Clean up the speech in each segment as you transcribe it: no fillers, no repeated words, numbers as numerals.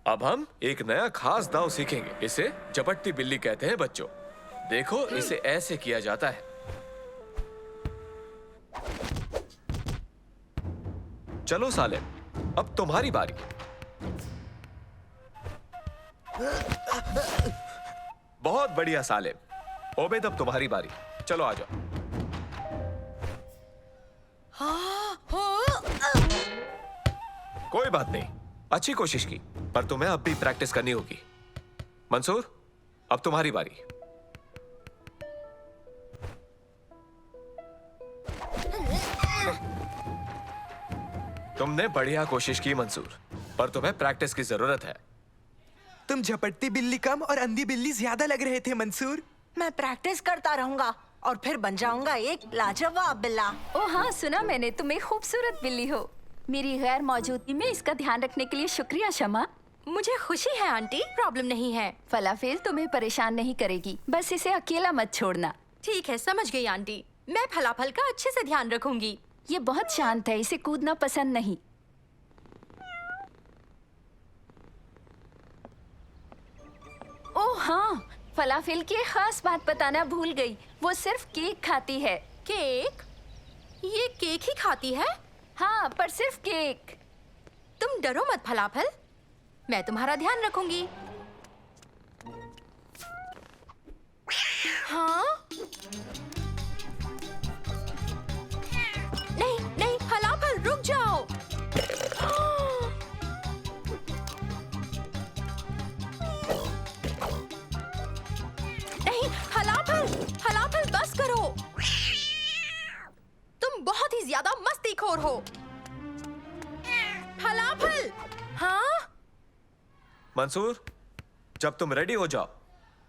अब हम एक नया खास दाव सीखेंगे। इसे झपटती बिल्ली कहते हैं बच्चों। देखो, इसे ऐसे किया जाता है। चलो सालेम, अब तुम्हारी बारी। बहुत बढ़िया सालेम। ओबेद, अब तुम्हारी बारी। चलो आ जाओ। कोई बात नहीं, अच्छी कोशिश की, पर तुम्हें अब भी प्रैक्टिस करनी होगी। मंसूर, अब तुम्हारी बारी। तुमने बढ़िया कोशिश की मंसूर, पर तुम्हें प्रैक्टिस की जरूरत है। तुम झपटती बिल्ली कम और अंधी बिल्ली ज्यादा लग रहे थे मंसूर। मैं प्रैक्टिस करता रहूंगा और फिर बन जाऊंगा एक लाजवाब बिल्ला। ओ हाँ, सुना मैंने, तुम एक खूबसूरत बिल्ली हो। मेरी गैर मौजूदगी में इसका ध्यान रखने के लिए शुक्रिया शमा। मुझे खुशी है आंटी, प्रॉब्लम नहीं है। फलाफेल तुम्हें परेशान नहीं करेगी, बस इसे अकेला मत छोड़ना। ठीक है, समझ गई आंटी। मैं फलाफल का अच्छे से ध्यान रखूंगी। ये बहुत शांत है, इसे कूदना पसंद नहीं। ओह हाँ, फलाफेल की एक खास बात बताना भूल गई। वो सिर्फ केक खाती है। केक? ये केक ही खाती है? हाँ, पर सिर्फ केक। तुम डरो मत फलाफल, मैं तुम्हारा ध्यान रखूंगी। हाँ? नहीं नहीं फलाफल, रुक जाओ। नहीं फलाफल, फलाफल बस करो। तुम बहुत ही ज्यादा मस्तीखोर हो। फलाफल। हाँ? मंसूर, जब तुम रेडी हो जाओ,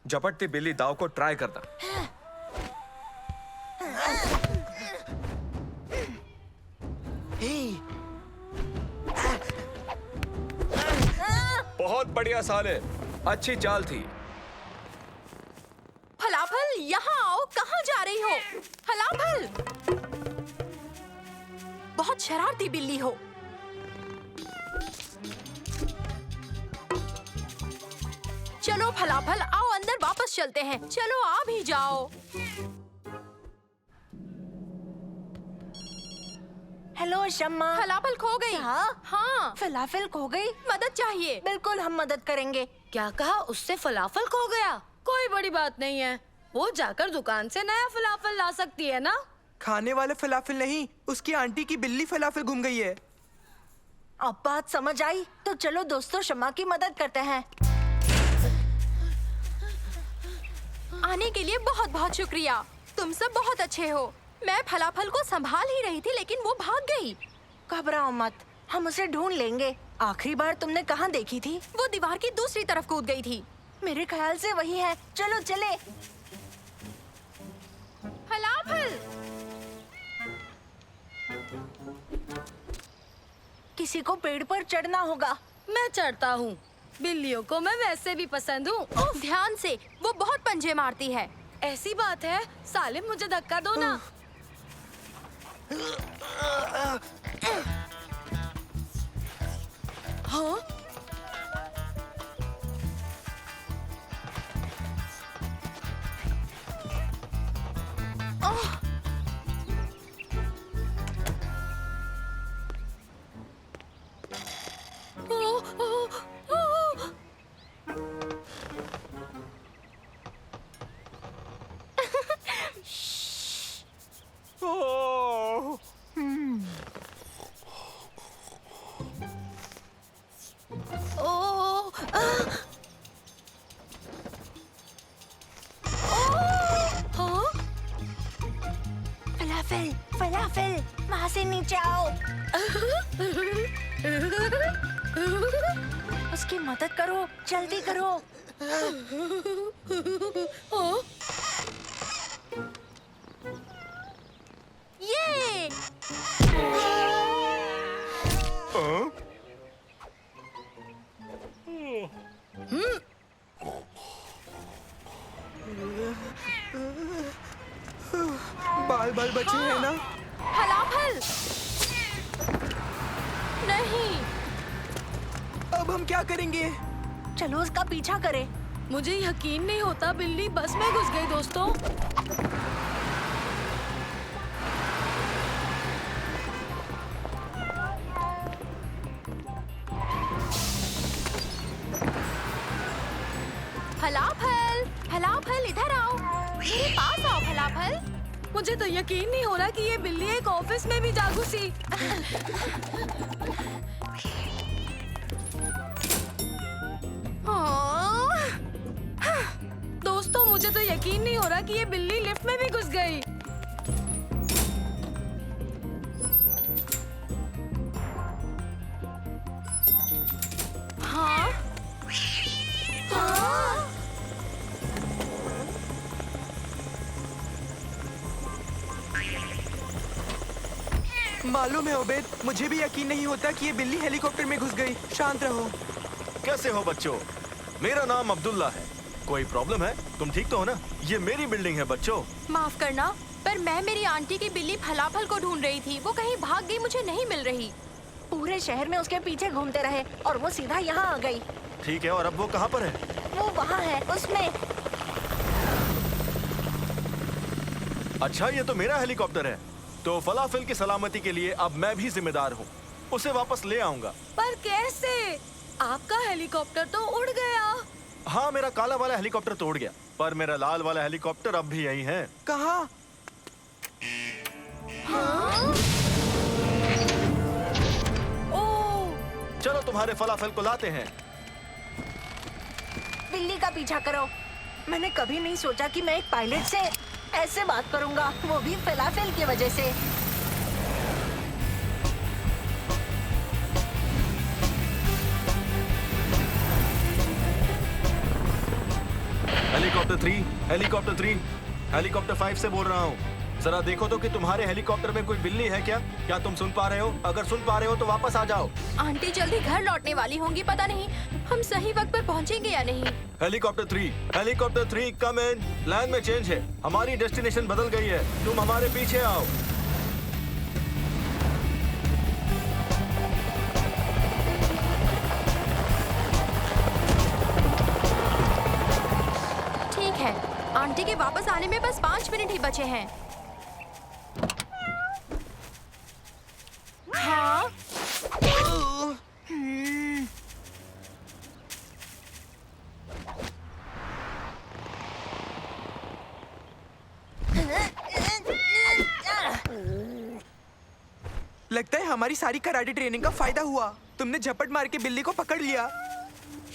झपटती बिल्ली दाव को ट्राई करना। बहुत बढ़िया सालेम, अच्छी चाल थी। फलाफल, यहाँ आओ। कहाँ जा रही हो? फलाफल, बहुत शरारती बिल्ली हो। चलो फलाफल, आओ अंदर वापस चलते हैं। चलो आ भी जाओ। हेलो शम्मा। फलाफल खो गई। हाँ? हाँ। फलाफल खो गई? मदद चाहिए। बिल्कुल, हम मदद करेंगे। क्या कहा? उससे फलाफल खो गया? कोई बड़ी बात नहीं है, वो जाकर दुकान से नया फलाफल ला सकती है ना। खाने वाले फलाफल नहीं, उसकी आंटी की बिल्ली फलाफल गुम गई है। अब बात समझ आई, तो चलो दोस्तों शम्मा की मदद करते हैं। आने के लिए बहुत बहुत शुक्रिया। तुम सब बहुत अच्छे हो। मैं फलाफल को संभाल ही रही थी, लेकिन वो भाग गई। घबराओ मत, हम उसे ढूंढ लेंगे। आखिरी बार तुमने कहाँ देखी थी? वो दीवार की दूसरी तरफ कूद गई थी। मेरे ख्याल से वही है। चलो चले। फलाफल। किसी को पेड़ पर चढ़ना होगा। मैं चढ़ता हूँ, बिल्लियों को मैं वैसे भी पसंद हूँ। ध्यान से, वो बहुत पंजे मारती है। ऐसी बात है? सालिम, मुझे धक्का दो ना। हाँ? नीचे आओ। उसकी मदद करो, जल्दी करो। ये बाल बाल बचे हैं ना? फलाफल नहीं। अब हम क्या करेंगे? चलो उसका पीछा करें। मुझे यकीन नहीं होता बिल्ली बस में घुस गई दोस्तों। फलाफल फलाफल इधर आओ, मेरे पास आओ फलाफल। मुझे तो यकीन नहीं हो रहा कि ये बिल्ली एक ऑफिस में भी जा घुसी। दोस्तों मुझे तो यकीन नहीं हो रहा कि ये बिल्ली लिफ्ट में भी घुस गई। हाँ हाँ मालूम है उबैद, मुझे भी यकीन नहीं होता कि ये बिल्ली हेलीकॉप्टर में घुस गई। शांत रहो। कैसे हो बच्चों? मेरा नाम अब्दुल्ला है। कोई प्रॉब्लम है? तुम ठीक तो हो ना? ये मेरी बिल्डिंग है बच्चों। माफ करना, पर मैं मेरी आंटी की बिल्ली फलाफल को ढूंढ रही थी। वो कहीं भाग गई, मुझे नहीं मिल रही। पूरे शहर में उसके पीछे घूमते रहे और वो सीधा यहाँ आ गई। ठीक है, और अब वो कहाँ पर है? वो वहाँ है, उसमें। अच्छा, ये तो मेरा हेलीकॉप्टर है। तो फलाफल की सलामती के लिए अब मैं भी जिम्मेदार हूँ। उसे वापस ले आऊंगा। पर कैसे? आपका हेलीकॉप्टर तो उड़ गया। हाँ, मेरा काला वाला हेलीकॉप्टर तो उड़ गया, पर मेरा लाल वाला हेलीकॉप्टर अब भी यही है। कहाँ? ओह, चलो तुम्हारे फलाफल को लाते हैं। बिल्ली का पीछा करो। मैंने कभी नहीं सोचा कि मैं एक पायलट से ऐसे बात करूंगा, वो भी फलाफल की वजह से। हेलीकॉप्टर 3, हेलीकॉप्टर 3, हेलीकॉप्टर 5 से बोल रहा हूँ। जरा देखो तो कि तुम्हारे हेलीकॉप्टर में कोई बिल्ली है क्या? क्या तुम सुन पा रहे हो? अगर सुन पा रहे हो तो वापस आ जाओ। आंटी जल्दी घर लौटने वाली होंगी, पता नहीं हम सही वक्त पर पहुंचेंगे या नहीं। हेलीकॉप्टर 3, कम इन। लाइन में चेंज है, हमारी डेस्टिनेशन बदल गई है। तुम हमारे पीछे आओ। ठीक है, आंटी के वापस आने में बस 5 मिनट ही बचे हैं। हाँ लगता है हमारी सारी कराटे ट्रेनिंग का फायदा हुआ। तुमने झपट मार के बिल्ली को पकड़ लिया।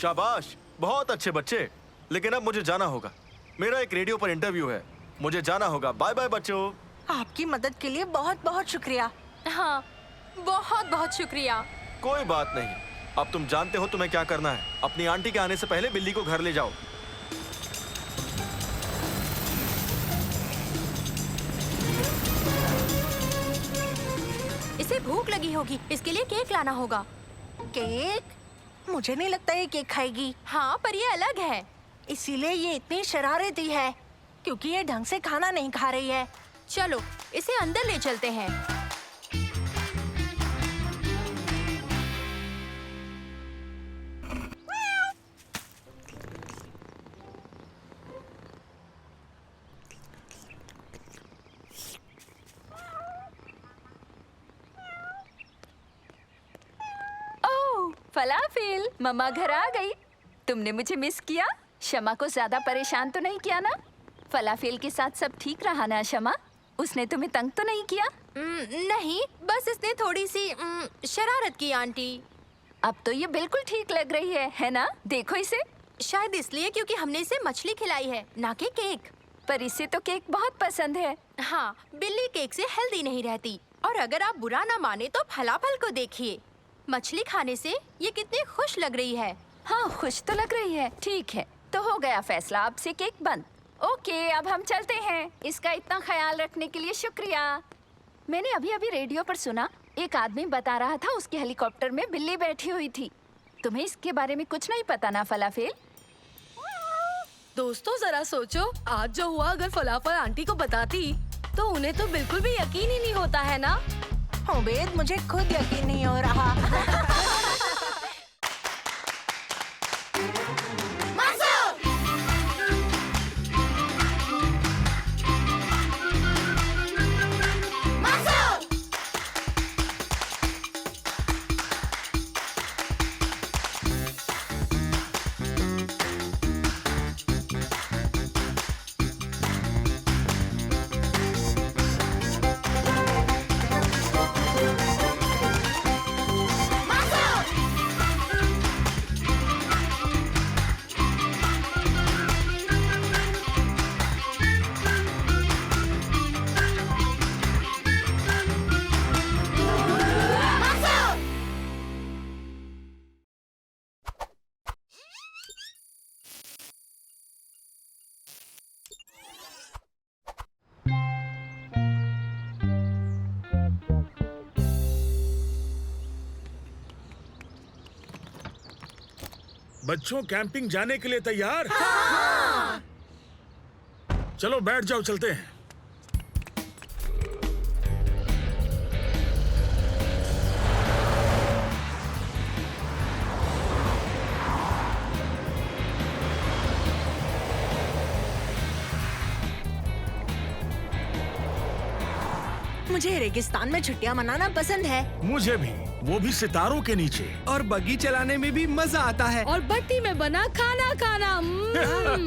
शाबाश, बहुत अच्छे बच्चे। लेकिन अब मुझे जाना होगा, मेरा एक रेडियो पर इंटरव्यू है। मुझे जाना होगा। बाय बाय बच्चों। आपकी मदद के लिए बहुत बहुत शुक्रिया। हाँ, बहुत बहुत शुक्रिया। कोई बात नहीं। अब तुम जानते हो तुम्हें क्या करना है। अपनी आंटी के आने से पहले बिल्ली को घर ले जाओ। इसे भूख लगी होगी, इसके लिए केक लाना होगा। केक? मुझे नहीं लगता ये केक खाएगी। हाँ, पर ये अलग है। इसीलिए ये इतनी शरारती है, क्योंकि ये ढंग से खाना नहीं खा रही है। चलो इसे अंदर ले चलते हैं। ओह, फलाफल, मम्मा घर आ गई। तुमने मुझे मिस किया? शमा को ज्यादा परेशान तो नहीं किया ना? फलाफल के साथ सब ठीक रहा ना शमा? उसने तुम्हें तंग तो नहीं किया? नहीं, बस इसने थोड़ी सी शरारत की आंटी। अब तो ये बिल्कुल ठीक लग रही है ना? देखो इसे। शायद इसलिए क्योंकि हमने इसे मछली खिलाई है, ना कि केक। पर इसे तो केक बहुत पसंद है। हाँ, बिल्ली केक से हेल्दी नहीं रहती। और अगर आप बुरा ना माने तो फलाफल को देखिए। मछली खाने से ये कितनी खुश लग रही है। हाँ, खुश तो लग रही है। ठीक है, तो हो गया फैसला, अब से केक बंद। ओके, अब हम चलते हैं। इसका इतना ख्याल रखने के लिए शुक्रिया। मैंने अभी अभी रेडियो पर सुना, एक आदमी बता रहा था उसके हेलीकॉप्टर में बिल्ली बैठी हुई थी। तुम्हें इसके बारे में कुछ नहीं पता ना फलाफेल? दोस्तों जरा सोचो, आज जो हुआ अगर फलाफल आंटी को बताती तो उन्हें तो बिल्कुल भी यकीन ही नहीं होता है ना। उबैद, मुझे खुद यकीन नहीं हो रहा। बच्चों, कैंपिंग जाने के लिए तैयार? हाँ। चलो बैठ जाओ, चलते हैं। मुझे रेगिस्तान में छुट्टियां मनाना पसंद है। मुझे भी, वो भी सितारों के नीचे। और बग्गी चलाने में भी मजा आता है। और भट्टी में बना खाना खाना।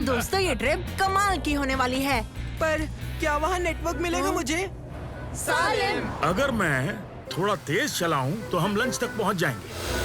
दोस्तों, ये ट्रिप कमाल की होने वाली है। पर क्या वहाँ नेटवर्क मिलेगा मुझे? सालिम, अगर मैं थोड़ा तेज चलाऊं तो हम लंच तक पहुंच जाएंगे।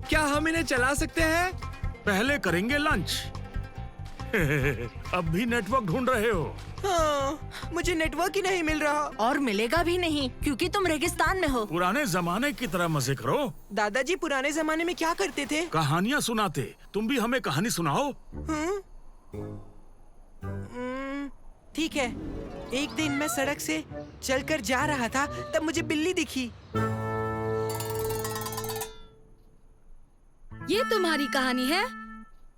क्या हम इन्हें चला सकते हैं? पहले करेंगे लंच। अब भी नेटवर्क ढूंढ रहे हो? हाँ, मुझे नेटवर्क ही नहीं मिल रहा। और मिलेगा भी नहीं क्योंकि तुम रेगिस्तान में हो। पुराने जमाने की तरह मजे करो। दादाजी पुराने जमाने में क्या करते थे? कहानियाँ सुनाते। तुम भी हमें कहानी सुनाओ। ठीक है। एक दिन मैं सड़क से चलकर जा रहा था, तब मुझे बिल्ली दिखी। ये तुम्हारी कहानी है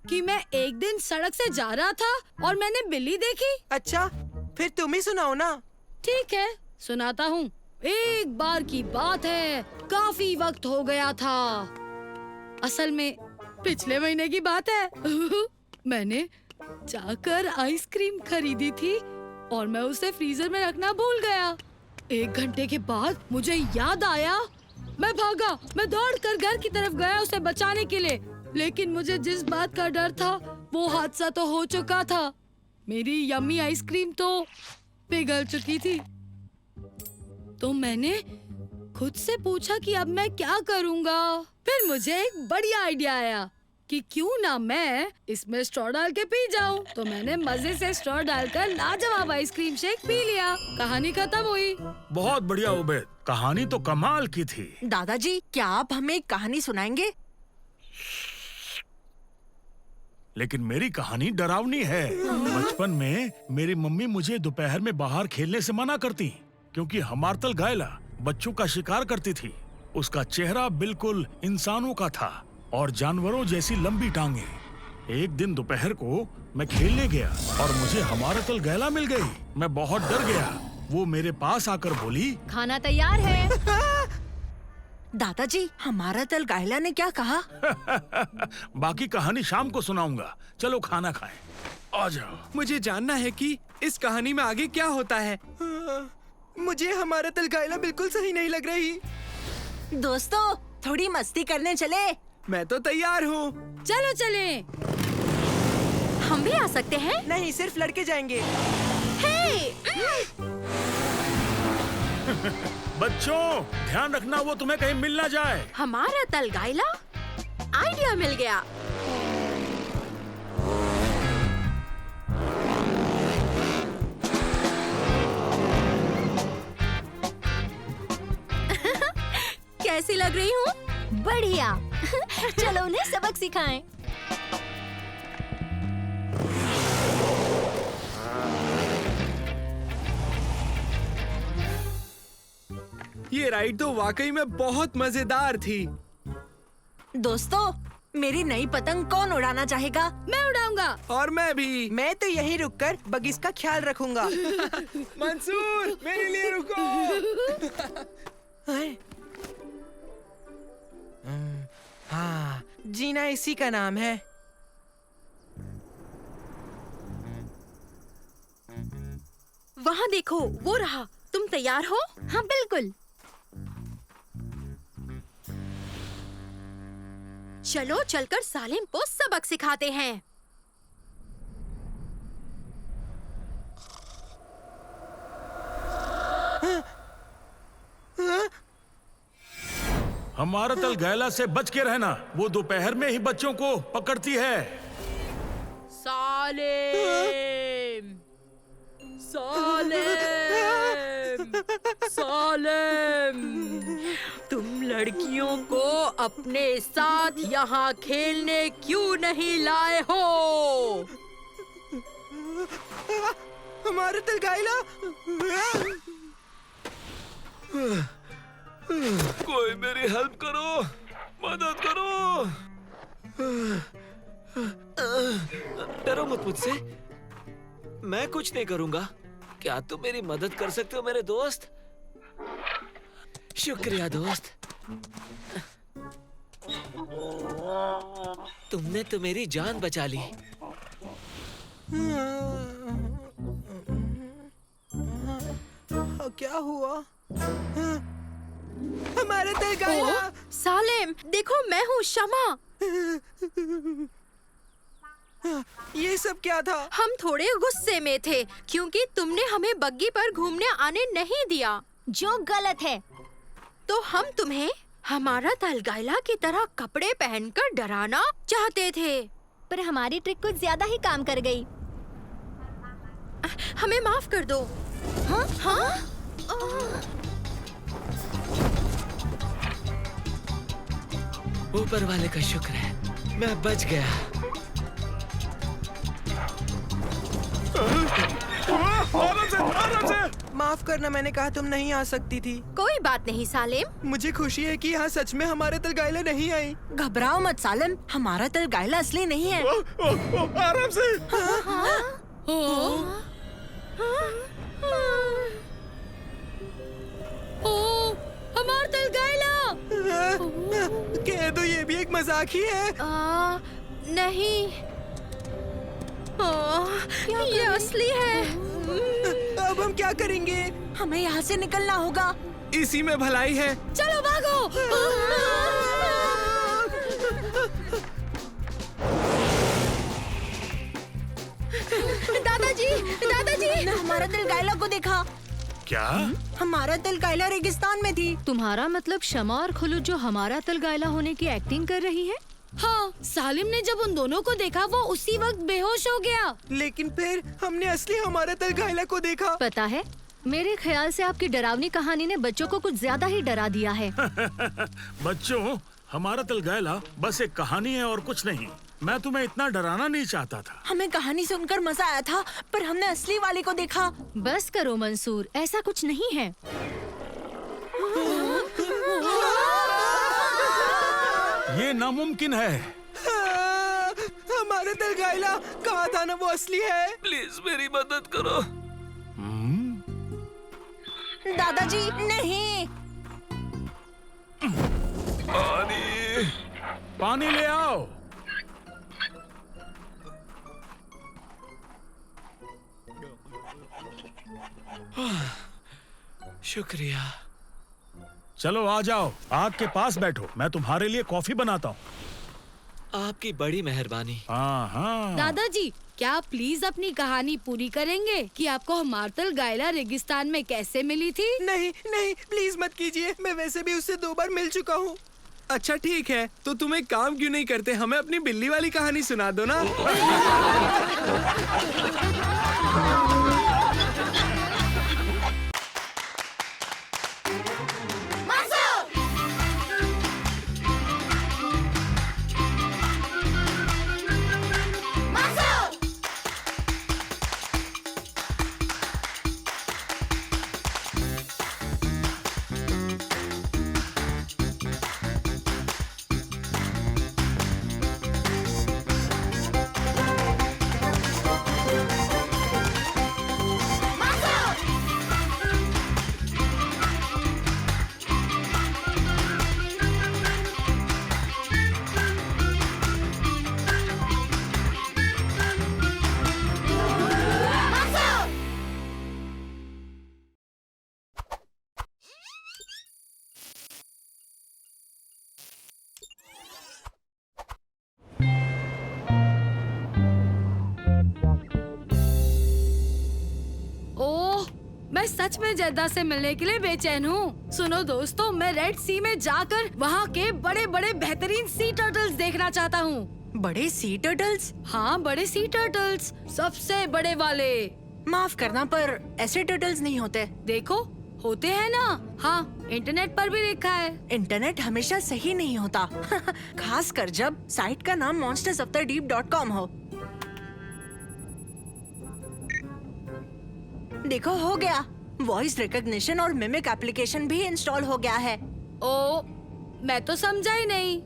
कि मैं एक दिन सड़क से जा रहा था और मैंने बिल्ली देखी? अच्छा, फिर तुम ही सुनाओ ना। ठीक है, सुनाता हूँ। एक बार की बात है, काफी वक्त हो गया था। असल में पिछले महीने की बात है। मैंने जाकर आइसक्रीम खरीदी थी और मैं उसे फ्रीजर में रखना भूल गया। 1 घंटे के बाद मुझे याद आया। मैं भागा, मैं दौड़कर घर की तरफ गया उसे बचाने के लिए। लेकिन मुझे जिस बात का डर था वो हादसा तो हो चुका था। मेरी यम्मी आइसक्रीम तो पिघल चुकी थी। तो मैंने खुद से पूछा कि अब मैं क्या करूँगा। फिर मुझे एक बढ़िया आइडिया आया कि क्यों ना मैं इसमें स्ट्रॉ डाल के पी जाऊं। तो मैंने मजे से स्ट्रॉ डालकर लाजवाब आइसक्रीम शेक पी लिया। कहानी खत्म हुई। बहुत बढ़िया उबैद, कहानी तो कमाल की थी। दादाजी, क्या आप हमें एक कहानी सुनाएंगे? लेकिन मेरी कहानी डरावनी है। बचपन में मेरी मम्मी मुझे दोपहर में बाहर खेलने से मना करती, क्योंकि हमारतल गायला बच्चों का शिकार करती थी। उसका चेहरा बिल्कुल इंसानों का था और जानवरों जैसी लंबी टांगे। एक दिन दोपहर को मैं खेलने गया और मुझे हमारतल गायला मिल गई। मैं बहुत डर गया। वो मेरे पास आकर बोली, खाना तैयार है। दादाजी, हमारा तल गायला ने क्या कहा? बाकी कहानी शाम को सुनाऊंगा। चलो खाना खाएं। आ जाओ। मुझे जानना है कि इस कहानी में आगे क्या होता है। मुझे हमारा तल गायला बिल्कुल सही नहीं लग रही। दोस्तों, थोड़ी मस्ती करने चले। मैं तो तैयार हूँ। चलो चलें। हम भी आ सकते हैं? नहीं, सिर्फ लड़के जाएंगे। बच्चों, ध्यान रखना वो तुम्हें कहीं मिल ना जाए। हमारा तल गायला? आइडिया मिल गया। कैसी लग रही हूँ? बढ़िया। चलो उन्हें सबक सिखाएं। ये राइड तो वाकई में बहुत मजेदार थी। दोस्तों, मेरी नई पतंग कौन उड़ाना चाहेगा? मैं उड़ाऊंगा। और मैं भी। मैं तो यहीं रुककर बगीच का ख्याल रखूंगा। मंसूर, मेरे लिए रुको। हाँ, जीना इसी का नाम है। वहाँ देखो, वो रहा। तुम तैयार हो? हाँ बिल्कुल। चलो चलकर सालिम को सबक सिखाते हैं। हमारतल गायला से बच के रहना। वो दोपहर में ही बच्चों को पकड़ती है। सालिम, सालिम, सालिम, तुम लड़कियों को अपने साथ यहाँ खेलने क्यों नहीं लाए हो? हमारा तल गायला। कोई मेरी हेल्प करो, मदद करो। डरो मत मुझसे, मैं कुछ नहीं करूंगा। क्या तुम मेरी मदद कर सकते हो मेरे दोस्त? शुक्रिया दोस्त। तुमने तो मेरी जान बचा ली। क्या हुआ? हमारा तल गायला। सालिम, देखो मैं हूँ शमा। ये सब क्या था? हम थोड़े गुस्से में थे क्योंकि तुमने हमें बग्गी पर घूमने आने नहीं दिया, जो गलत है। तो हम तुम्हें हमारा तल गायला की तरह कपड़े पहनकर डराना चाहते थे। पर हमारी ट्रिक कुछ ज्यादा ही काम कर गई। हमें माफ कर दो। हाँ? हाँ? ऊपर वाले का शुक्र है, मैं बच गया। माफ करना, मैंने कहा तुम नहीं आ सकती थी। कोई बात नहीं सालिम। मुझे खुशी है कि यहाँ सच में हमारे तल गायला नहीं आई। घबराओ मत सालिम, हमारा तल गायला असली नहीं है। आराम से। हमारा तल गायला। कह दो ये भी एक मजाक ही है। नहीं, ये असली है। अब हम क्या करेंगे? हमें यहाँ से निकलना होगा। इसी में भलाई है। चलो भागो। दादाजी, दादाजी, हमारा तल गायला को देखा। क्या? हमारा तल गायला रेगिस्तान में थी। तुम्हारा मतलब शमा और खुलूद जो हमारा तल गायला होने की एक्टिंग कर रही है? हाँ, सालिम ने जब उन दोनों को देखा वो उसी वक्त बेहोश हो गया। लेकिन फिर हमने असली हमारा तल गायला को देखा। पता है, मेरे ख्याल से आपकी डरावनी कहानी ने बच्चों को कुछ ज्यादा ही डरा दिया है। बच्चों, हमारा तल गैला बस एक कहानी है और कुछ नहीं। मैं तुम्हें इतना डराना नहीं चाहता था। हमें कहानी सुनकर मजा आया था, पर हमने असली वाले को देखा। बस करो मंसूर, ऐसा कुछ नहीं है। ये नामुमकिन है। हमारा दिल गायला कहा था ना वो असली है। प्लीज मेरी मदद करो। दादाजी नहीं। पानी ले आओ। शुक्रिया। चलो आ जाओ, आग के पास बैठो, मैं तुम्हारे लिए कॉफी बनाता हूँ। आपकी बड़ी मेहरबानी। हाँ हाँ। दादाजी, क्या आप प्लीज अपनी कहानी पूरी करेंगे कि आपको हमारतल गायला रेगिस्तान में कैसे मिली थी? नहीं नहीं, प्लीज मत कीजिए, मैं वैसे भी उससे 2 बार मिल चुका हूँ। अच्छा ठीक है, तो तुम एक काम क्यों नहीं करते, हमें अपनी बिल्ली वाली कहानी सुना दो ना। मैं सच में जद्दा से मिलने के लिए बेचैन हूँ। सुनो दोस्तों, मैं रेड सी में जाकर वहाँ के बड़े बड़े बेहतरीन सी टर्टल्स देखना चाहता हूँ। बड़े सी टर्टल्स? हाँ, बड़े सी टर्टल्स, सबसे बड़े वाले। माफ करना, पर ऐसे टर्टल्स नहीं होते। देखो, होते हैं ना। हाँ, इंटरनेट पर भी देखा है। इंटरनेट हमेशा सही नहीं होता। खास कर जब साइट का नाम monstersofthedeep.com हो। देखो, हो गया। वॉइस रिकॉग्निशन और मिमिक एप्लीकेशन भी इंस्टॉल हो गया है। ओ, मैं तो समझा ही नहीं।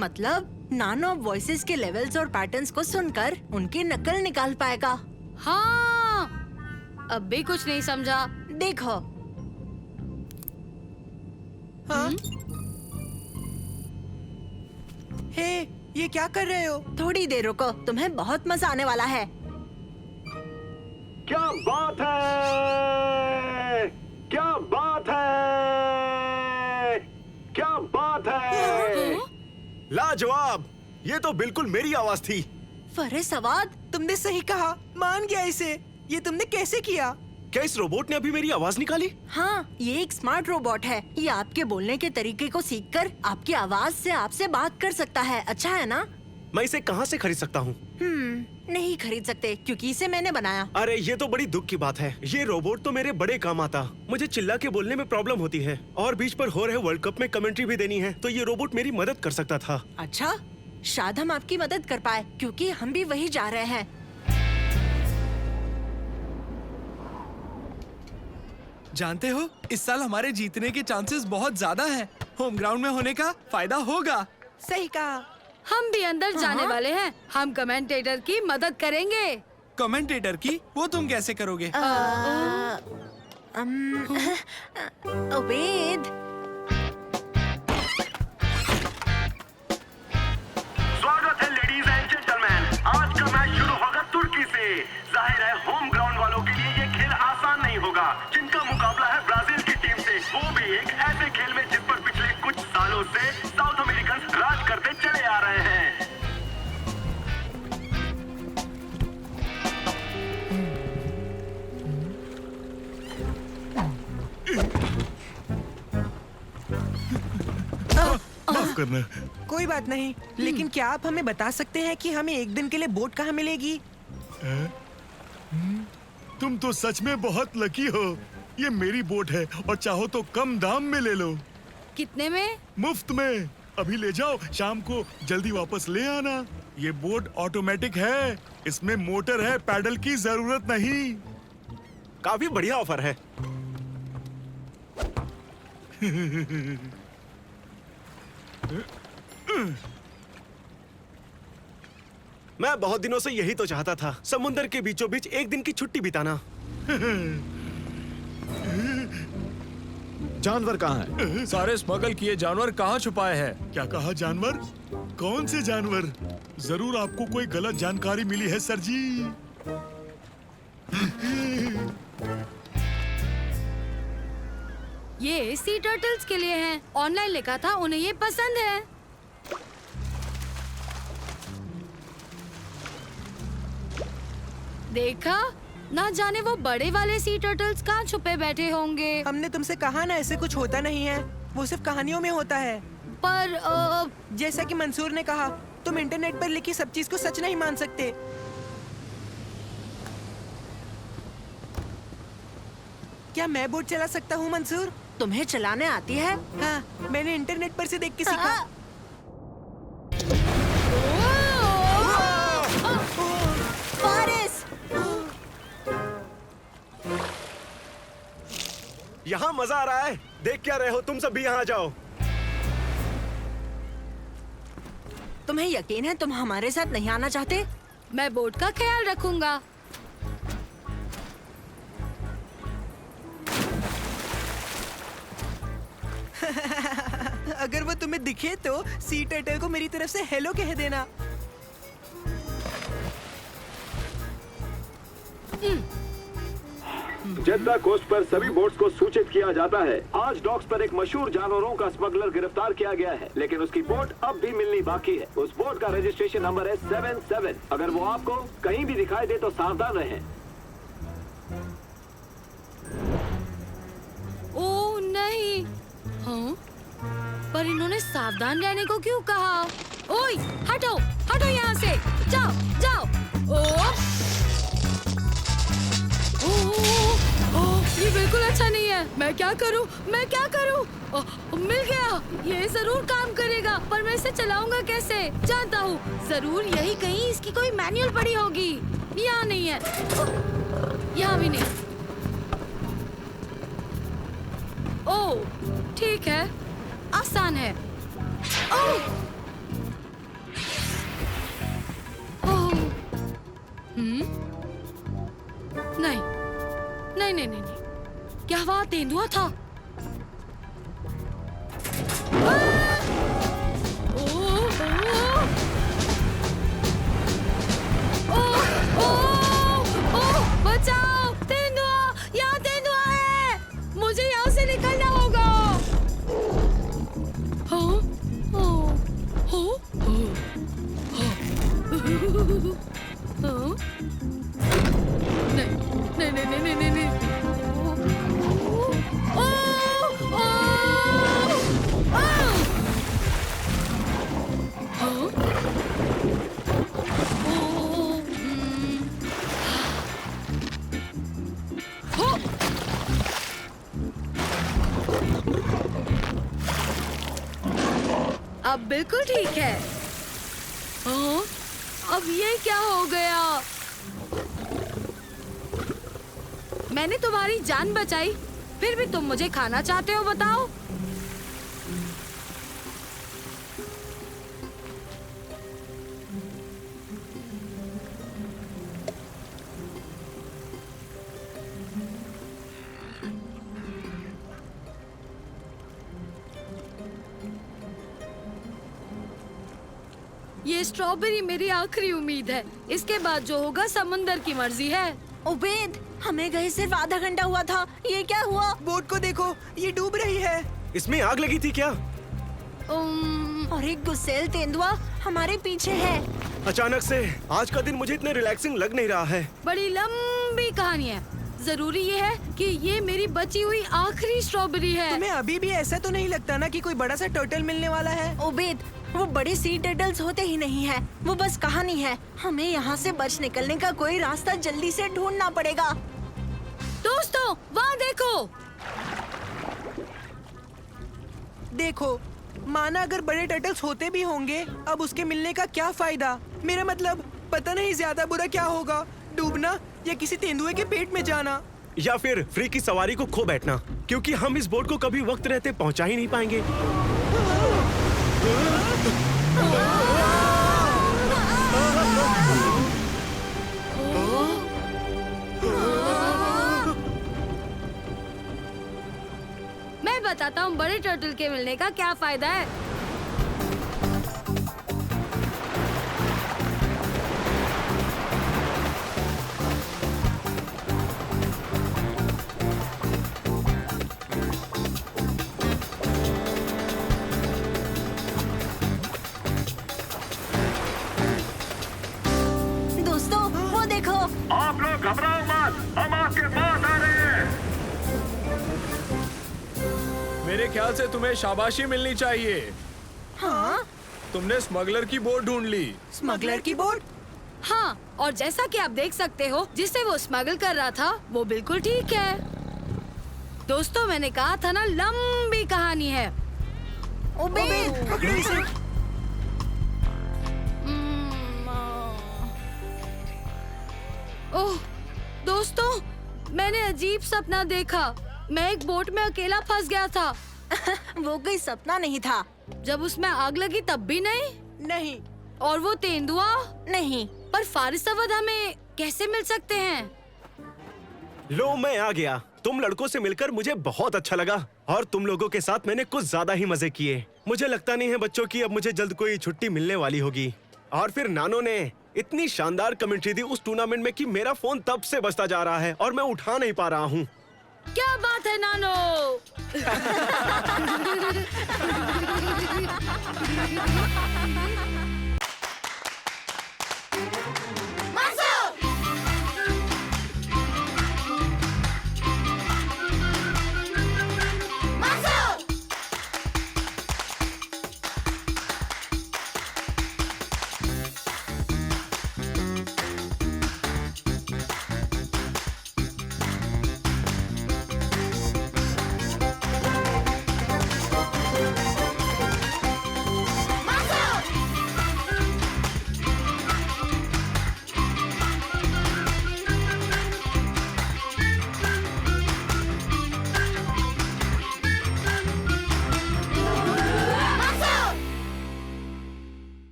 मतलब नानो वॉइसेस के लेवल्स और पैटर्न्स को सुनकर उनकी नकल निकाल पाएगा। हाँ, अब भी कुछ नहीं समझा। देखो। हाँ? हे, ये क्या कर रहे हो? थोड़ी देर रुको, तुम्हें बहुत मजा आने वाला है। क्या बात है, क्या बात है, क्या बात है। लाजवाब, ये तो बिल्कुल मेरी आवाज थी। फरे सवाद, तुमने सही कहा, मान गया इसे। ये तुमने कैसे किया? क्या इस रोबोट ने अभी मेरी आवाज निकाली? हाँ, ये एक स्मार्ट रोबोट है। ये आपके बोलने के तरीके को सीखकर आपकी आवाज से आपसे बात कर सकता है। अच्छा है ना? मैं इसे कहाँ से खरीद सकता हूँ? नहीं खरीद सकते क्योंकि इसे मैंने बनाया। अरे ये तो बड़ी दुख की बात है। ये रोबोट तो मेरे बड़े काम आता। मुझे चिल्ला के बोलने में प्रॉब्लम होती है और बीच पर हो रहे वर्ल्ड कप में कमेंट्री भी देनी है, तो ये रोबोट मेरी मदद कर सकता था। अच्छा, शायद हम आपकी मदद कर पाए क्योंकि हम भी वही जा रहे हैं। जानते हो, इस साल हमारे जीतने के चांसेस बहुत ज्यादा हैं। होम ग्राउंड में होने का फायदा होगा। सही कहा। हम भी अंदर जाने वाले हैं। हम कमेंटेटर की मदद करेंगे। कमेंटेटर की? वो तुम कैसे करोगे? उबैद, स्वागत है लेडीज एंड जेंटलमैन। आज का मैच शुरू होगा तुर्की से। जाहिर है होम ग्राउंड वालों के लिए ये खेल आसान नहीं होगा। जिनका मुकाबला है ब्राजील की टीम से, वो भी एक ऐसे खेल में जिस पर पिछले कुछ सालों से साउथ अमेरिकन राज करते चले आ रहे हैं। माफ करना। कोई बात नहीं, लेकिन क्या आप हमें बता सकते हैं कि हमें एक दिन के लिए बोट कहाँ मिलेगी? तुम तो सच में बहुत लकी हो। ये मेरी बोट है और चाहो तो कम दाम में ले लो। कितने में? मुफ्त में। अभी ले जाओ, शाम को जल्दी वापस ले आना। ये बोट ऑटोमेटिक है, इसमें मोटर है, पैडल की जरूरत नहीं। काफी बढ़िया ऑफर है। मैं बहुत दिनों से यही तो चाहता था, समुंदर के बीचों बीच एक दिन की छुट्टी बिताना। जानवर कहाँ है? सारे स्मगल किए जानवर कहाँ छुपाए हैं? क्या कहा जानवर? कौन से जानवर? जरूर आपको कोई गलत जानकारी मिली है सर जी। ये सी टर्टल्स के लिए हैं। ऑनलाइन लिखा था, उन्हें ये पसंद है। देखा, ना जाने वो बड़े वाले सी टर्टल्स कहाँ छुपे बैठे होंगे। हमने तुमसे कहा ना, ऐसे कुछ होता नहीं है, वो सिर्फ कहानियों में होता है। पर जैसा कि मंसूर ने कहा, तुम इंटरनेट पर लिखी सब चीज को सच नहीं मान सकते। क्या मैं बोट चला सकता हूँ मंसूर? तुम्हें चलाने आती है? हाँ, मैंने इंटरनेट पर से देख के सीखा। फारिस! यहाँ मजा आ रहा है। देख क्या रहे हो? तुम सब भी यहाँ जाओ। तुम्हें यकीन है तुम हमारे साथ नहीं आना चाहते? मैं बोट का ख्याल रखूंगा। अगर वो तुम्हें दिखे तो सी टर्टल को मेरी तरफ से हेलो कह देना। जेद्दा कोस्ट पर सभी बोट्स को सूचित किया जाता है। आज डॉक्स पर एक मशहूर जानवरों का स्मगलर गिरफ्तार किया गया है, लेकिन उसकी बोट अब भी मिलनी बाकी है। उस बोट का रजिस्ट्रेशन नंबर है 77। अगर वो आपको कहीं भी दिखाई दे तो सावधान रहें। ओह नहीं। हाँ? पर इन्होंने सावधान रहने को क्यों कहा? ओए, हटो, हटो यहाँ से। जाओ, जाओ। ये बिल्कुल अच्छा नहीं है। मैं क्या करूं? मैं क्या करूं? मिल गया। ये जरूर काम करेगा, पर मैं इसे चलाऊंगा कैसे? जानता हूँ, जरूर यही कहीं इसकी कोई मैनुअल पड़ी होगी। यहाँ नहीं है, यहाँ भी नहीं। ओह, ठीक है, आसान है। ओह, नहीं, नहीं, नहीं, नहीं, क्या वहाँ तेंदुआ था? बचाओ, तेंदुआ! यहाँ तेंदुआ है! मुझे यहाँ से निकलना होगा। नहीं, नहीं, नहीं, नहीं, नहीं, नहीं। अब बिल्कुल ठीक है। अब ये क्या हो गया? मैंने तुम्हारी जान बचाई, फिर भी तुम मुझे खाना चाहते हो? बताओ। ये स्ट्रॉबेरी मेरी आखिरी उम्मीद है। इसके बाद जो होगा समुंदर की मर्जी है। उबैद, हमें गए सिर्फ आधा घंटा हुआ था। ये क्या हुआ? बोट को देखो, ये डूब रही है। इसमें आग लगी थी क्या? और एक गुस्सेल तेंदुआ हमारे पीछे है। अचानक से आज का दिन मुझे इतने रिलैक्सिंग लग नहीं रहा है। बड़ी लंबी कहानी है। जरूरी ये है कि ये मेरी बची हुई आखिरी स्ट्रॉबेरी है। तुम्हें अभी भी ऐसा तो नहीं लगता ना कि कोई बड़ा सा टर्टल मिलने वाला है? उबैद, वो बड़े सी टर्टल्स होते ही नहीं है, वो बस कहानी है। हमें यहाँ से बच निकलने का कोई रास्ता जल्दी से ढूंढना पड़ेगा। दोस्तों, वहाँ देखो। देखो, माना अगर बड़े टर्टल्स होते भी होंगे, अब उसके मिलने का क्या फायदा? मेरा मतलब पता नहीं ज्यादा बुरा क्या होगा, डूबना या किसी तेंदुए के पेट में जाना। या फिर फ्री की सवारी को खो बैठना, क्योंकि हम इस बोट को कभी वक्त रहते पहुंचा ही नहीं पाएंगे। मैं बताता हूँ बड़े टर्टल के मिलने का क्या फायदा है। दोस्तों वो देखो। आप लोग घबराओ मत, हम आपके पास आ रहे हैं। मेरे ख्याल से तुम्हें शाबाशी मिलनी चाहिए। हाँ? तुमने स्मगलर की बोट ढूंढ ली। स्मगलर की बोट? हाँ, और जैसा कि आप देख सकते हो, जिसे वो स्मगल कर रहा था वो बिल्कुल ठीक है। दोस्तों मैंने कहा था ना, लंबी कहानी है। उबेद, पकड़ो इसे। ओह दोस्तों, मैंने अजीब सपना देखा। मैं एक बोट में अकेला फंस गया था। वो कोई सपना नहीं था। जब उसमें आग लगी तब भी नहीं। नहीं। और वो तेंदुआ नहीं। पर फारिस अवध हमें कैसे मिल सकते हैं? लो मैं आ गया। तुम लड़कों से मिलकर मुझे बहुत अच्छा लगा और तुम लोगों के साथ मैंने कुछ ज्यादा ही मजे किए। मुझे लगता नहीं है बच्चों की अब मुझे जल्द कोई छुट्टी मिलने वाली होगी। और फिर नानो ने इतनी शानदार कमेंट्री दी उस टूर्नामेंट में कि मेरा फोन तब से बजता जा रहा है और मैं उठा नहीं पा रहा हूँ। क्या बात है नानो?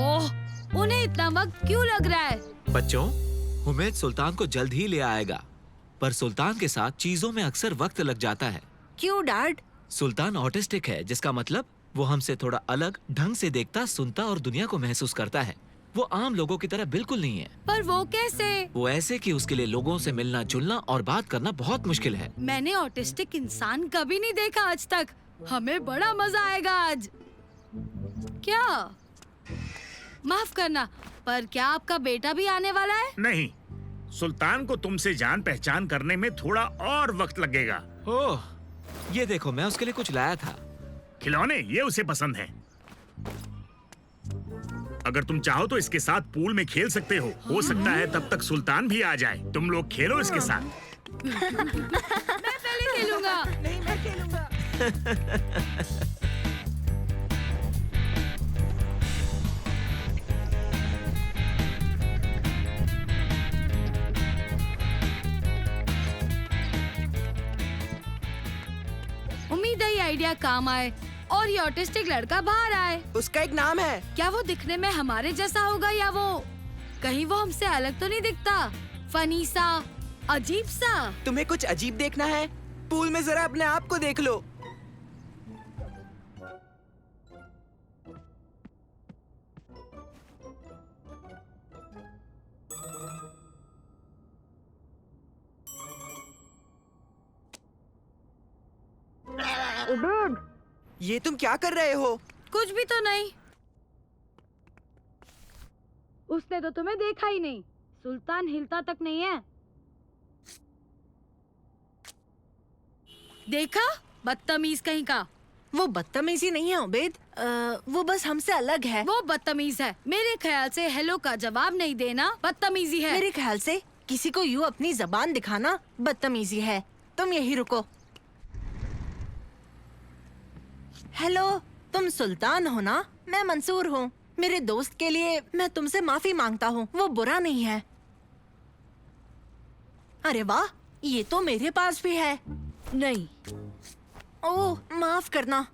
ओह, उन्हें इतना वक्त क्यों लग रहा है? बच्चों, उमेद सुल्तान को जल्द ही ले आएगा, पर सुल्तान के साथ चीजों में अक्सर वक्त लग जाता है। क्यों डैड? सुल्तान ऑटिस्टिक है, जिसका मतलब वो हमसे थोड़ा अलग ढंग से देखता, सुनता और दुनिया को महसूस करता है। वो आम लोगों की तरह बिल्कुल नहीं है। पर वो कैसे? वो ऐसे कि उसके लिए लोगों से मिलना जुलना और बात करना बहुत मुश्किल है। मैंने ऑटिस्टिक इंसान कभी नहीं देखा आज तक। हमें बड़ा मजा आएगा आज। क्या? माफ करना, पर क्या आपका बेटा भी आने वाला है? नहीं, सुल्तान को तुमसे जान पहचान करने में थोड़ा और वक्त लगेगा। ओह, ये देखो, मैं उसके लिए कुछ लाया था। खिलौने, ये उसे पसंद है। अगर तुम चाहो तो इसके साथ पूल में खेल सकते हो सकता है तब तक सुल्तान भी आ जाए। तुम लोग खेलो इसके साथ। मैं पहले खेलूंगा। नहीं, मैं खेलूंगा। उम्मीद है ये आइडिया काम आए और ये ऑटिस्टिक लड़का बाहर आए। उसका एक नाम है। क्या वो दिखने में हमारे जैसा होगा या वो कहीं वो हमसे अलग तो नहीं दिखता? फनी सा, अजीब सा। तुम्हें कुछ अजीब देखना है? पूल में जरा अपने आप को देख लो। उबेद, ये तुम क्या कर रहे हो? कुछ भी तो नहीं। उसने तो तुम्हें देखा ही नहीं। सुल्तान हिलता तक नहीं है। देखा, बदतमीज कहीं का। वो बदतमीजी नहीं है उबैद, वो बस हमसे अलग है। वो बदतमीज है। मेरे ख्याल से हेलो का जवाब नहीं देना बदतमीजी है। मेरे ख्याल से किसी को यूं अपनी जबान दिखाना बदतमीजी है। तुम यही रुको। हेलो, तुम सुल्तान हो ना? मैं मंसूर हूँ। मेरे दोस्त के लिए मैं तुमसे माफी मांगता हूँ, वो बुरा नहीं है। अरे वाह, ये तो मेरे पास भी है। नहीं। ओह, माफ करना।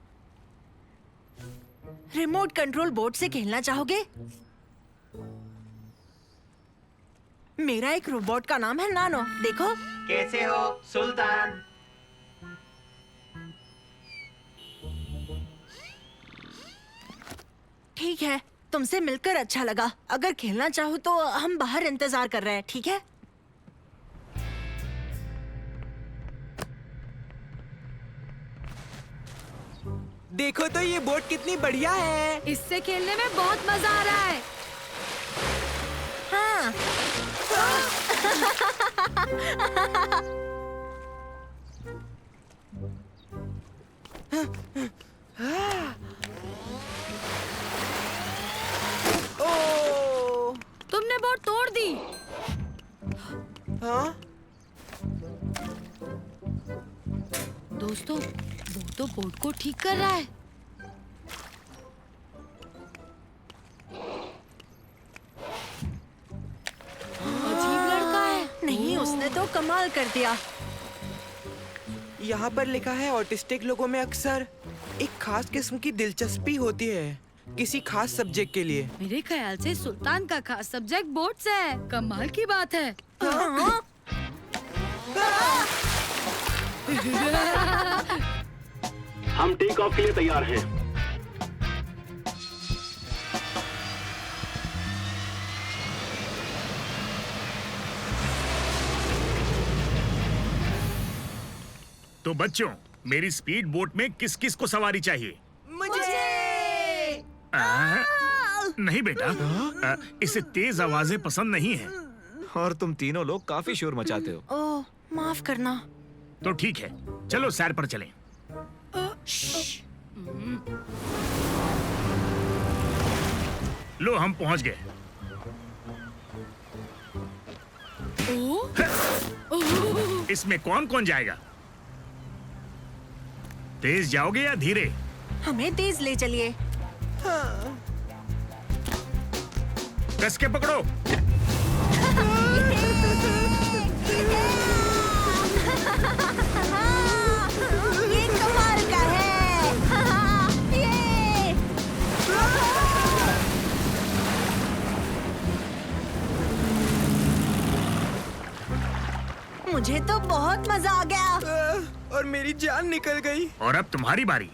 रिमोट कंट्रोल बोर्ड से खेलना चाहोगे? मेरा एक रोबोट का नाम है नानो, देखो। कैसे हो सुल्तान? ठीक है, तुमसे मिलकर अच्छा लगा। अगर खेलना चाहो तो हम बाहर इंतजार कर रहे हैं, ठीक है? देखो तो ये बोट कितनी बढ़िया है। इससे खेलने में बहुत मजा आ रहा है। हाँ। ओह, तुमने बोट तोड़ दी। हाँ? दोस्तों, वो तो बोट को ठीक कर रहा है। अजीब लड़का है। नहीं, उसने तो कमाल कर दिया। यहाँ पर लिखा है ऑटिस्टिक लोगों में अक्सर एक खास किस्म की दिलचस्पी होती है किसी खास सब्जेक्ट के लिए। मेरे ख्याल से सुल्तान का खास सब्जेक्ट बोट्स है। कमाल की बात है। हाँ? हम टेक ऑफ के लिए तैयार हैं। तो बच्चों, मेरी स्पीड बोट में किस किस को सवारी चाहिए? मुझे। नहीं बेटा, इसे तेज आवाजें पसंद नहीं है। और तुम तीनों लोग काफी शोर मचाते हो। ओह, माफ करना। तो ठीक है, चलो सैर पर चलें। लो, हम पहुंच गए। इसमें कौन कौन जाएगा? तेज जाओगे या धीरे? हमें तेज ले चलिए। कस के पकड़ो। ये कमाल का है। ये। मुझे तो बहुत मजा आ गया। और मेरी जान निकल गई। और अब तुम्हारी बारी।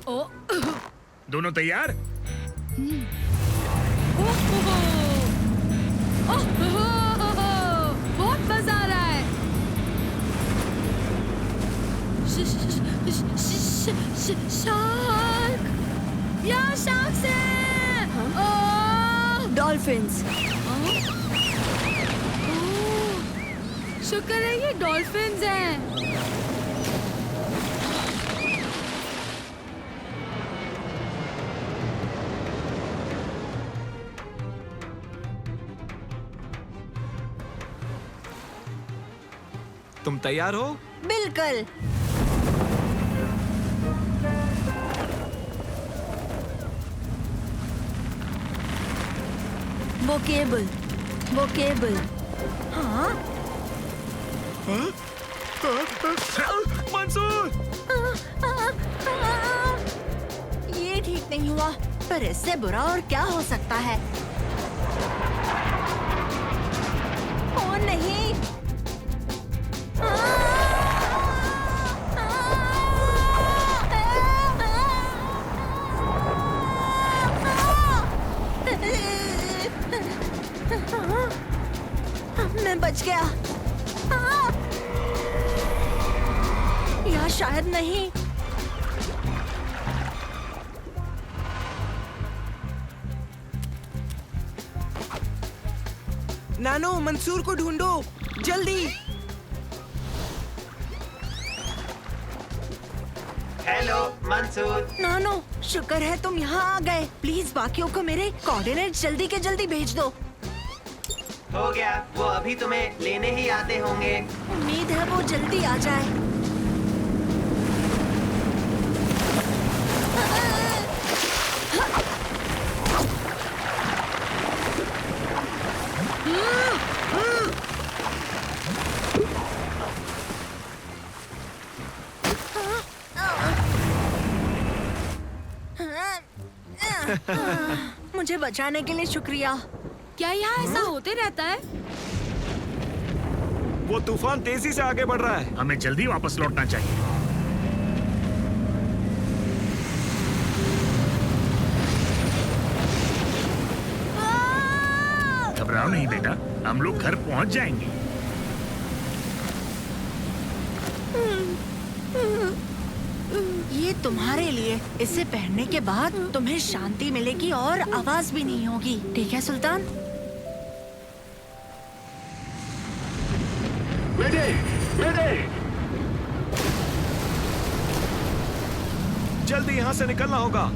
ओ, दोनों तैयार? बहुत मजा आ रहा है। शार्क! यहाँ शार्क्स हैं! डॉल्फिन्स। शुक्र है ये डॉल्फिन्स हैं। तुम तैयार हो? बिल्कुल। वो केबल। हाँ? मंसूर! ये ठीक नहीं हुआ, पर इससे बुरा और क्या हो सकता है? ओ नहीं! मैं बच गया। या शायद नहीं। नानो, मंसूर को ढूंढो, जल्दी। मंसूर। नानो, शुक्र है तुम यहाँ आ गए। प्लीज बाकियों को मेरे कोऑर्डिनेट जल्दी के जल्दी भेज दो। हो गया, वो अभी तुम्हें लेने ही आते होंगे। उम्मीद है वो जल्दी आ जाए। मुझे बचाने के लिए शुक्रिया। क्या यहाँ ऐसा होते रहता है? वो तूफान तेजी से आगे बढ़ रहा है। हमें जल्दी वापस लौटना चाहिए। घबराओ नहीं बेटा, हम लोग घर पहुंच जाएंगे। ये तुम्हारे लिए। इसे पहनने के बाद तुम्हें शांति मिलेगी और आवाज भी नहीं होगी। ठीक है सुल्तान? मेडे, मेडे। जल्दी यहाँ से निकलना होगा।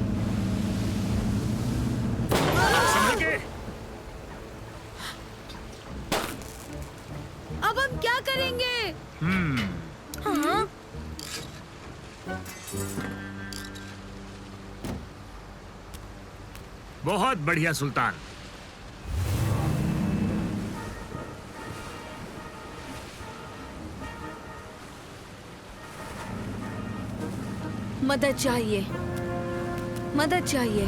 संभल के। अब हम क्या करेंगे? हाँ? बहुत बढ़िया सुल्तान। मदद चाहिए, मदद चाहिए।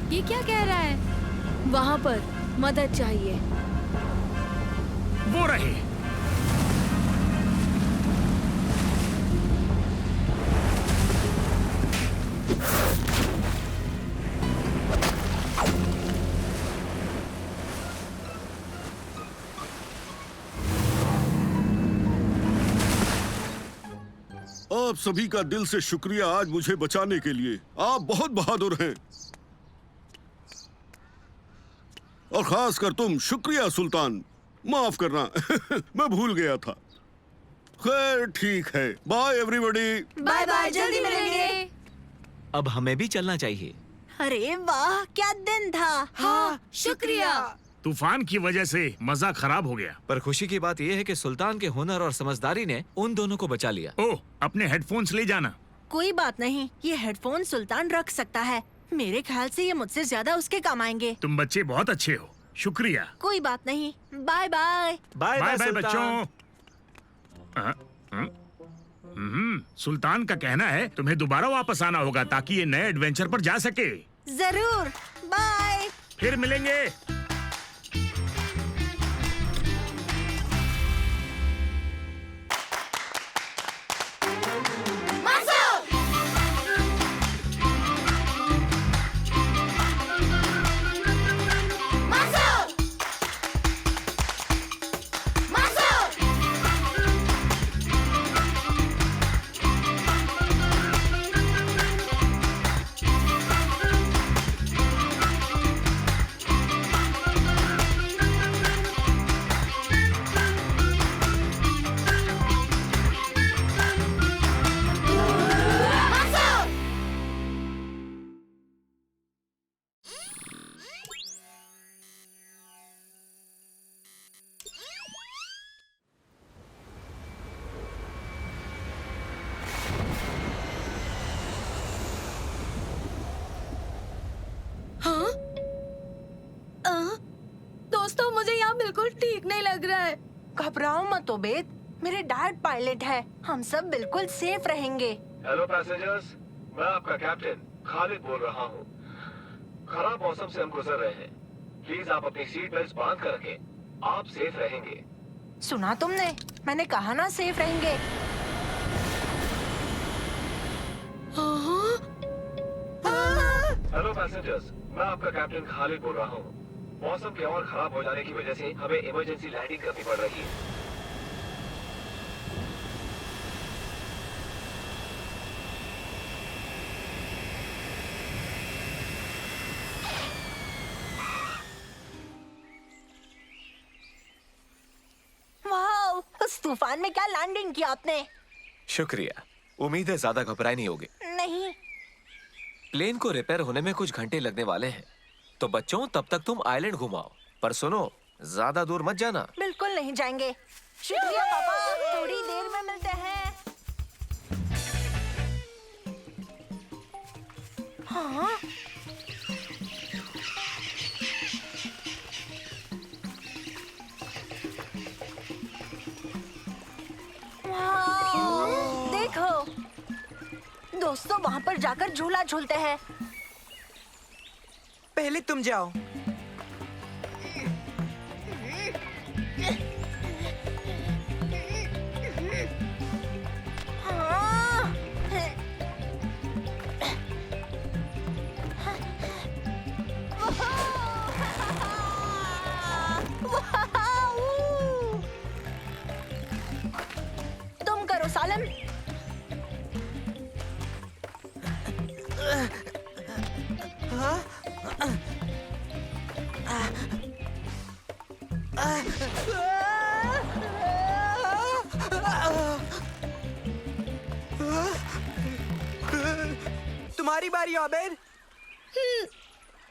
ये क्या कह रहा है? वहाँ पर मदद चाहिए। वो रहे। आप सभी का दिल से शुक्रिया आज मुझे बचाने के लिए। आप बहुत बहादुर हैं। और खास कर तुम, शुक्रिया सुल्तान। माफ करना मैं भूल गया था। खैर ठीक है, बाय एवरीबॉडी। बाय बाय, जल्दी मिलेंगे। अब हमें भी चलना चाहिए। अरे वाह, क्या दिन था। हाँ, शुक्रिया। तूफान की वजह से मजा खराब हो गया। पर खुशी की बात यह है कि सुल्तान के हुनर और समझदारी ने उन दोनों को बचा लिया। ओह, अपने हेडफोन्स ले जाना। कोई बात नहीं, ये हेडफोन सुल्तान रख सकता है। मेरे ख्याल से ये मुझसे ज्यादा उसके काम आएंगे। तुम बच्चे बहुत अच्छे हो। शुक्रिया। कोई बात नहीं। Bye bye. Bye bye bye Sultan. बच्चों। सुल्तान का कहना है तुम्हें दोबारा वापस आना होगा ताकि ये नए एडवेंचर पर जा सके। जरूर। बाय। फिर मिलेंगे। दोस्तों, मुझे यहाँ बिल्कुल ठीक नहीं लग रहा है। घबराओ मत ओबेद, मेरे डैड पायलट है। हम सब बिल्कुल सेफ रहेंगे। हेलो पैसेंजर्स, मैं आपका कैप्टन खालिद बोल रहा हूँ। खराब मौसम से हम गुजर रहे हैं। प्लीज आप अपनी सीट बेल्ट बांध कर रखें। आप सेफ रहेंगे। सुना तुमने? मैंने कहा ना सेफ रहेंगे। हेलो पैसेंजर्स, मैं आपका कैप्टन खालिद बोल रहा हूँ। मौसम के और खराब हो जाने की वजह से हमें इमरजेंसी लैंडिंग करनी पड़ रही है। वाह, उस तूफान में क्या लैंडिंग की आपने। शुक्रिया। उम्मीद है ज्यादा घबराए नहीं होगे। नहीं। प्लेन को रिपेयर होने में कुछ घंटे लगने वाले हैं, तो बच्चों तब तक तुम आइलैंड घुमाओ। पर सुनो, ज्यादा दूर मत जाना। बिल्कुल नहीं जाएंगे। शुक्रिया पापा, थोड़ी देर में मिलते हैं। हाँ? देखो दोस्तों, वहाँ पर जाकर झूला झूलते हैं। पहले तुम जाओ। तुम करो सालम। तुम्हारी बारी ओबेद।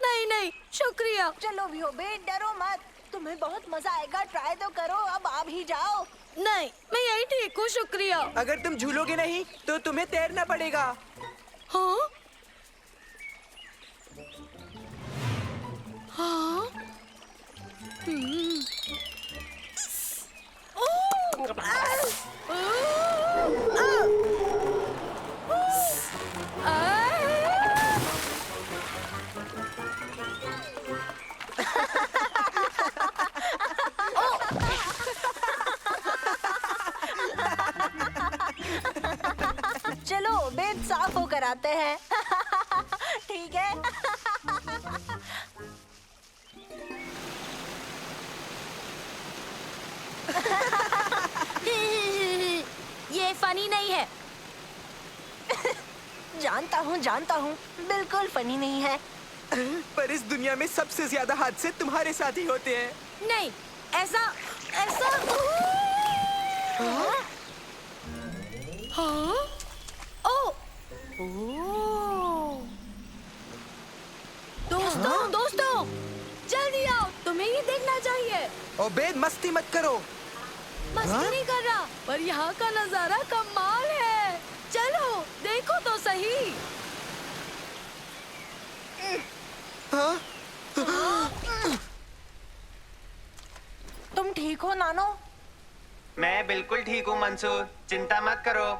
नहीं नहीं, शुक्रिया। चलो भी ओबेद, डरो मत, तुम्हें बहुत मजा आएगा। ट्राई तो करो, अब आप ही जाओ। नहीं, मैं यही ठीक हूँ, शुक्रिया। अगर तुम झूलोगे नहीं तो तुम्हें तैरना पड़ेगा। हाँ? हाँ? चलो बेड साफ होकर आते हैं। ठीक है। ये फनी नहीं है। जानता हूँ, बिल्कुल फनी नहीं है। पर इस दुनिया में सबसे ज्यादा हादसे तुम्हारे साथ ही होते हैं। नहीं, ऐसा हाँ? हाँ? ओ! दोस्तों, जल्दी आओ, तुम्हें ये देखना चाहिए। ओबेद, मस्ती मत करो। मस्ती नहीं कर रहा, पर यहाँ का नजारा कमाल है। चलो देखो तो सही। हाँ? तुम ठीक हो नानो? मैं बिल्कुल ठीक हूँ मंसूर, चिंता मत करो।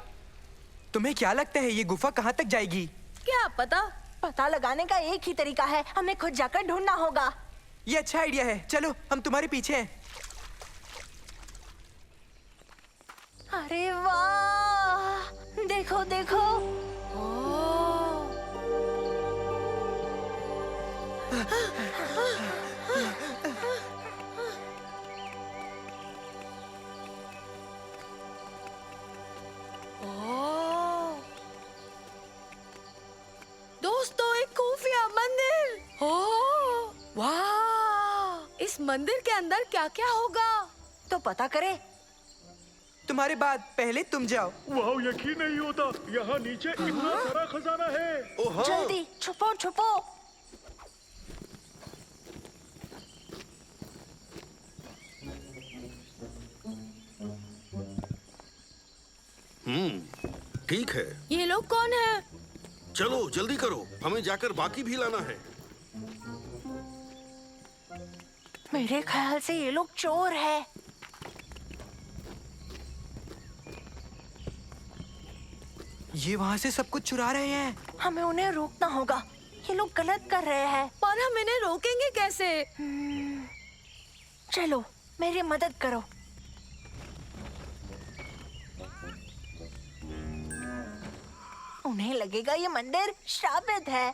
तुम्हें क्या लगता है ये गुफा कहाँ तक जाएगी? क्या पता लगाने का एक ही तरीका है, हमें खुद जाकर ढूंढना होगा। ये अच्छा आइडिया है, चलो हम तुम्हारे पीछे हैं। अरे वाह, देखो देखो। दोस्तों, एक खुफिया मंदिर। ओह, वाह! इस मंदिर के अंदर क्या क्या होगा? तो पता करे। तुम्हारे बाद पहले तुम जाओ। वाह, यकीन नहीं होता, यहाँ नीचे इतना सारा खजाना है। जल्दी छुपो छुपो। ठीक है। ये लोग कौन है? चलो जल्दी करो, हमें जाकर बाकी भी लाना है। मेरे ख्याल से ये लोग चोर है। ये वहाँ से सब कुछ चुरा रहे हैं। हमें उन्हें रोकना होगा, ये लोग गलत कर रहे हैं। पर हम इन्हें रोकेंगे कैसे? चलो मेरी मदद करो। उन्हें लगेगा ये मंदिर श्रापित है।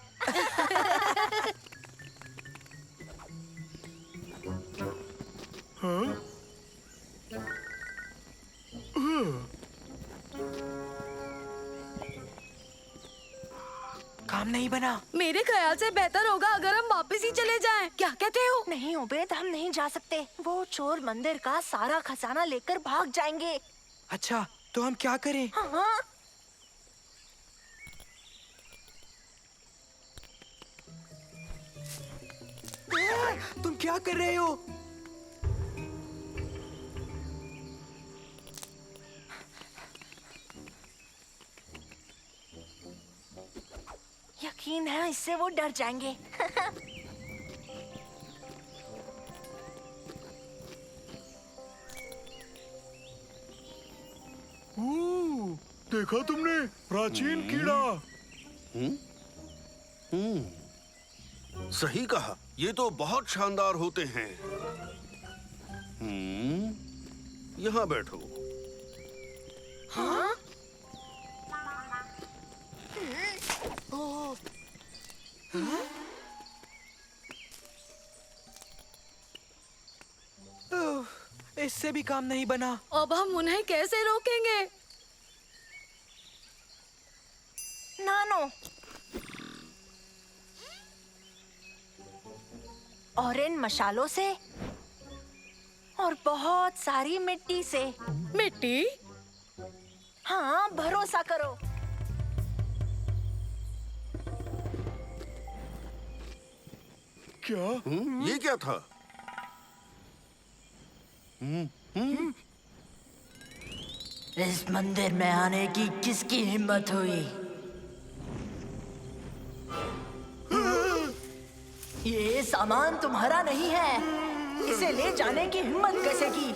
काम नहीं बना। मेरे ख्याल से बेहतर होगा अगर हम वापस ही चले जाएं। क्या कहते हो? नहीं उबैद, हम नहीं जा सकते। वो चोर मंदिर का सारा खजाना लेकर भाग जाएंगे। अच्छा, तो हम क्या करें? हाँ, क्या कर रहे हो? यकीन है इससे वो डर जाएंगे। देखा तुमने प्राचीन कीड़ा? सही कहा, ये तो बहुत शानदार होते हैं। यहाँ बैठो। हाँ? इससे भी काम नहीं बना। अब हम उन्हें कैसे रोकेंगे? नानो, और इन मशालों से और बहुत सारी मिट्टी से। मिट्टी? हाँ, भरोसा करो। क्या? ये क्या था? इस मंदिर में आने की किसकी हिम्मत हुई? ये सामान तुम्हारा नहीं है। इसे ले जाने की हिम्मत कैसे की?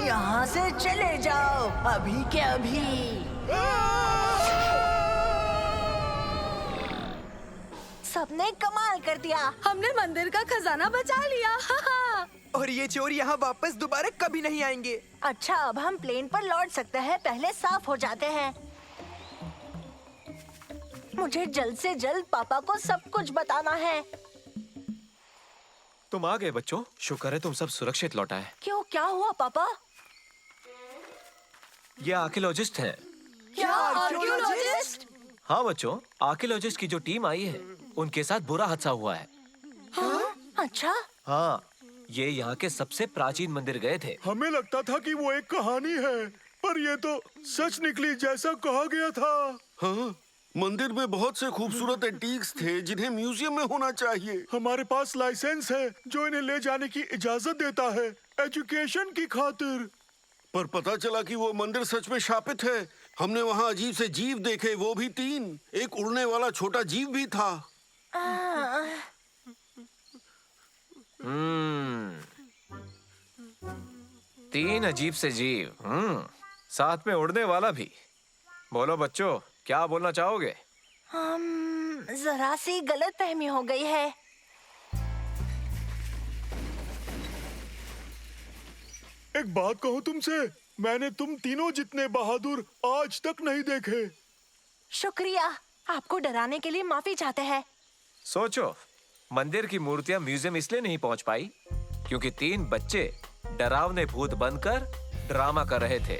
यहाँ से चले जाओ अभी के अभी। सबने कमाल कर दिया। हमने मंदिर का खजाना बचा लिया। और ये चोर यहाँ वापस दोबारा कभी नहीं आएंगे। अच्छा, अब हम प्लेन पर लौट सकते हैं। पहले साफ हो जाते हैं। मुझे जल्द से जल्द पापा को सब कुछ बताना है। तुम आ गए बच्चों, शुक्र है तुम सब सुरक्षित लौटा है। क्यों, क्या हुआ पापा? ये आर्कियोलॉजिस्ट हैं। क्या आर्कियोलॉजिस्ट? हाँ बच्चों, आर्कियोलॉजिस्ट की जो टीम आई है उनके साथ बुरा हादसा हुआ है। हाँ? अच्छा। हाँ, ये यहाँ के सबसे प्राचीन मंदिर गए थे। हमें लगता था कि वो एक कहानी है, पर ये तो सच निकली जैसा कहा गया था। हाँ, मंदिर में बहुत से खूबसूरत एंटीक्स थे जिन्हें म्यूजियम में होना चाहिए। हमारे पास लाइसेंस है जो इन्हें ले जाने की इजाजत देता है, एजुकेशन की खातिर। पर पता चला कि वो मंदिर सच में शापित है। हमने वहाँ अजीब से जीव देखे, वो भी 3। एक उड़ने वाला छोटा जीव भी था। 3 अजीब से जीव, साथ में उड़ने वाला भी। बोलो बच्चों, क्या बोलना चाहोगे? जरा सी गलतफहमी हो गई है। एक बात कहूँ तुमसे, मैंने तुम तीनों जितने बहादुर आज तक नहीं देखे। शुक्रिया, आपको डराने के लिए माफी चाहते हैं। सोचो, मंदिर की मूर्तियां म्यूजियम इसलिए नहीं पहुंच पाई क्योंकि 3 बच्चे डरावने भूत बनकर ड्रामा कर रहे थे।